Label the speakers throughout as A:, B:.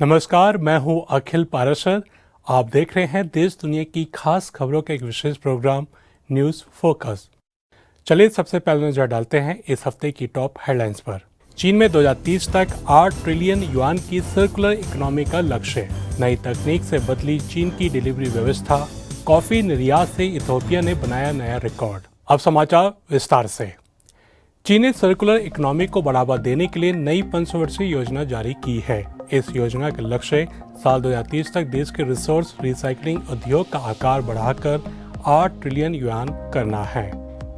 A: नमस्कार, मैं हूं अखिल पाराशर। आप देख रहे हैं देश दुनिया की खास खबरों का एक विशेष प्रोग्राम न्यूज़ फोकस। चलिए सबसे पहले नजर डालते हैं इस हफ्ते की टॉप हेडलाइंस पर। चीन में 2030 तक 8 ट्रिलियन युआन की सर्कुलर इकोनॉमी का लक्ष्य। नई तकनीक से बदली चीन की डिलीवरी व्यवस्था। कॉफी निर्यात से इथियोपिया ने बनाया नया रिकॉर्ड। अब समाचार विस्तार से। चीन ने सर्कुलर इकोनॉमी को बढ़ावा देने के लिए नई 500 योजना जारी की है। इस योजना का लक्ष्य साल 2030 तक देश के रिसोर्स रिसाइकलिंग उद्योग का आकार बढ़ाकर 8 ट्रिलियन युआन करना है।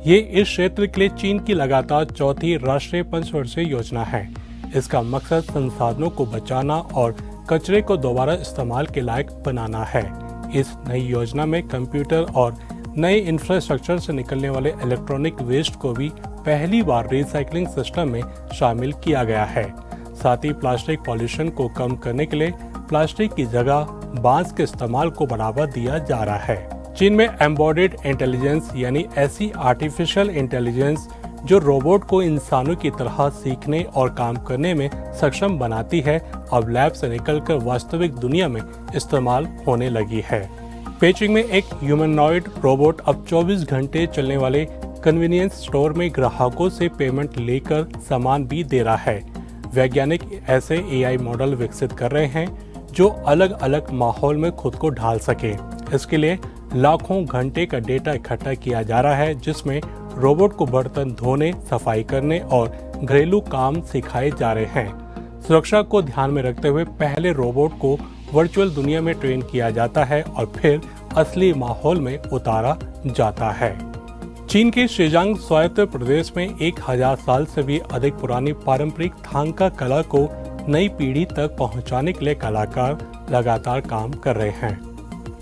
A: ये इस क्षेत्र के लिए चीन की लगातार चौथी राष्ट्रीय 500 योजना है। इसका मकसद संसाधनों को बचाना और कचरे को दोबारा इस्तेमाल के लायक बनाना है। इस नई योजना में कंप्यूटर और नए इंफ्रास्ट्रक्चर से निकलने वाले इलेक्ट्रॉनिक वेस्ट को भी पहली बार रिसाइकलिंग सिस्टम में शामिल किया गया है। साथ ही प्लास्टिक पॉल्यूशन को कम करने के लिए प्लास्टिक की जगह बांस के इस्तेमाल को बढ़ावा दिया जा रहा है। चीन में एम्बेडेड इंटेलिजेंस यानी ऐसी आर्टिफिशियल इंटेलिजेंस जो रोबोट को इंसानों की तरह सीखने और काम करने में सक्षम बनाती है, अब लैब से निकलकर वास्तविक दुनिया में इस्तेमाल होने लगी है। पेइचिंग में एक ह्यूमनॉइड रोबोट अब 24 घंटे चलने वाले कन्वीनियंस स्टोर में ग्राहकों से पेमेंट लेकर सामान भी दे रहा है। वैज्ञानिक ऐसे एआई मॉडल विकसित कर रहे हैं जो अलग अलग माहौल में खुद को ढाल सके। इसके लिए लाखों घंटे का डेटा इकट्ठा किया जा रहा है, जिसमें रोबोट को बर्तन धोने, सफाई करने और घरेलू काम सिखाए जा रहे हैं। सुरक्षा को ध्यान में रखते हुए पहले रोबोट को वर्चुअल दुनिया में ट्रेन किया जाता है और फिर असली माहौल में उतारा जाता है। चीन के शीजियांग स्वायत्त प्रदेश में 1000 साल से भी अधिक पुरानी पारंपरिक थांका कला को नई पीढ़ी तक पहुंचाने के लिए कलाकार लगातार काम कर रहे हैं।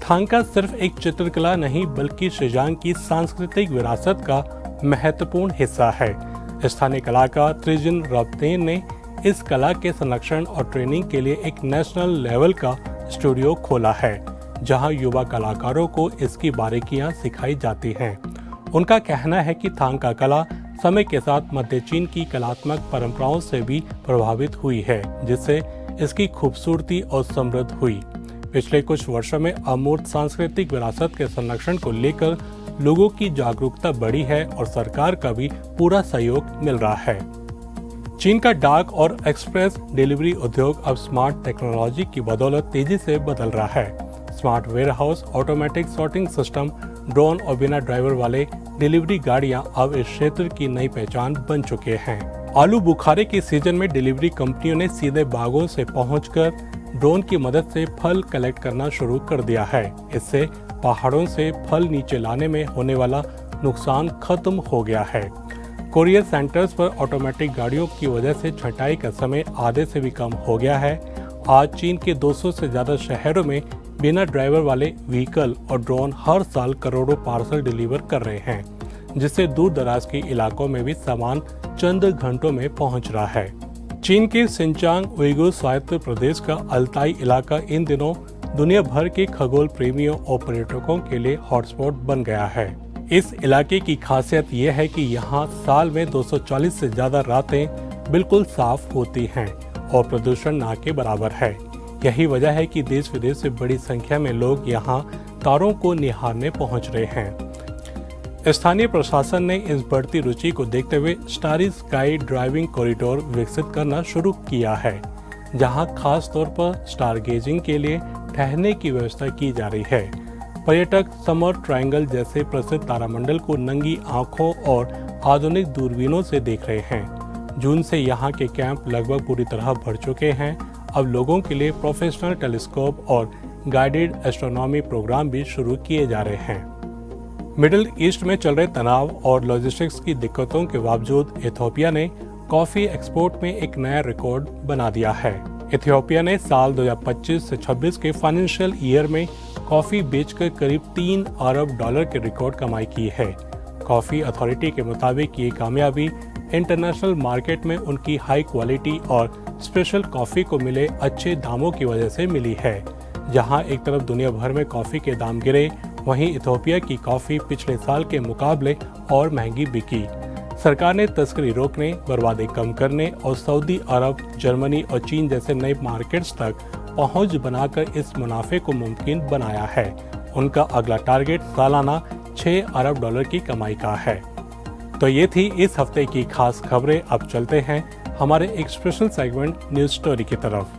A: थांका सिर्फ एक चित्रकला नहीं बल्कि शीजियांग की सांस्कृतिक विरासत का महत्वपूर्ण हिस्सा है। स्थानीय कलाकार त्रिजिन राब्तेन ने इस कला के संरक्षण और ट्रेनिंग के लिए एक नेशनल लेवल का स्टूडियो खोला है, जहां युवा कलाकारों को इसकी बारीकियां सिखाई जाती हैं। उनका कहना है कि थांका कला समय के साथ मध्य चीन की कलात्मक परंपराओं से भी प्रभावित हुई है, जिससे इसकी खूबसूरती और समृद्ध हुई। पिछले कुछ वर्षों में अमूर्त सांस्कृतिक विरासत के संरक्षण को लेकर लोगों की जागरूकता बढ़ी है और सरकार का भी पूरा सहयोग मिल रहा है। चीन का डाक और एक्सप्रेस डिलीवरी उद्योग अब स्मार्ट टेक्नोलॉजी की बदौलत तेजी से बदल रहा है। Smart warehouse, automatic sorting system, drone और बिना ड्राइवर वाले डिलीवरी गाड़ियां अब इस क्षेत्र की नई पहचान बन चुके हैं। आलू बुखारे के सीजन में डिलीवरी कंपनियों ने सीधे बागों से पहुंचकर ड्रोन की मदद से फल कलेक्ट करना शुरू कर दिया है। इससे पहाड़ों से फल नीचे लाने में होने वाला नुकसान खत्म हो गया है। कोरियर सेंटर्स पर ऑटोमेटिक गाड़ियों की वजह से छंटाई का समय आधे से भी कम हो गया है। आज चीन के 200 से ज्यादा शहरों में बिना ड्राइवर वाले व्हीकल और ड्रोन हर साल करोड़ों पार्सल डिलीवर कर रहे हैं, जिससे दूर दराज के इलाकों में भी सामान चंद घंटों में पहुंच रहा है। चीन के सिंचांग उइगुर स्वायत्त प्रदेश का अल्ताई इलाका इन दिनों दुनिया भर के खगोल प्रेमियों और पर्यटकों के लिए हॉटस्पॉट बन गया है। इस इलाके की खासियत यह है कि यहाँ साल में 240 से ज्यादा रातें बिल्कुल साफ होती हैं और प्रदूषण ना के बराबर है। यही वजह है कि देश विदेश से बड़ी संख्या में लोग यहाँ तारों को निहारने पहुँच रहे हैं। स्थानीय प्रशासन ने इस बढ़ती रुचि को देखते हुए स्टारी स्काई ड्राइविंग कॉरिडोर विकसित करना शुरू किया है, जहाँ खास तौर पर स्टार गेजिंग के लिए ठहरने की व्यवस्था की जा रही है। पर्यटक समर ट्रायंगल जैसे प्रसिद्ध तारामंडल को नंगी आंखों और आधुनिक दूरबीनों से देख रहे हैं। जून से यहाँ के कैंप लगभग पूरी तरह भर चुके हैं। अब लोगों के लिए प्रोफेशनल टेलीस्कोप और गाइडेड एस्ट्रोनॉमी प्रोग्राम भी शुरू किए जा रहे हैं। मिडिल ईस्ट में चल रहे तनाव और लॉजिस्टिक्स की दिक्कतों के बावजूद इथियोपिया ने कॉफी एक्सपोर्ट में एक नया रिकॉर्ड बना दिया है। इथियोपिया ने साल 2025 से 26 के फाइनेंशियल ईयर में कॉफी बेचकर करीब $3 अरब की रिकॉर्ड कमाई की है। कॉफी अथॉरिटी के मुताबिक ये कामयाबी इंटरनेशनल मार्केट में उनकी हाई क्वालिटी और स्पेशल कॉफी को मिले अच्छे दामों की वजह से मिली है। जहां एक तरफ दुनिया भर में कॉफी के दाम गिरे, वहीं इथियोपिया की कॉफी पिछले साल के मुकाबले और महंगी बिकी। सरकार ने तस्करी रोकने, बर्बादी कम करने और सऊदी अरब, जर्मनी और चीन जैसे नए मार्केट्स तक पहुंच बनाकर इस मुनाफे को मुमकिन बनाया है। उनका अगला टारगेट सालाना 6 अरब डॉलर की कमाई का है। तो ये थी इस हफ्ते की खास खबरें। अब चलते हैं हमारे एक स्पेशल सेगमेंट न्यूज स्टोरी की तरफ।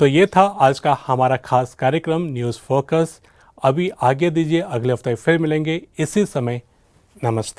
A: तो ये था आज का हमारा खास कार्यक्रम न्यूज़ फोकस। अभी आगे दीजिए, अगले हफ्ते फिर मिलेंगे इसी समय। नमस्ते।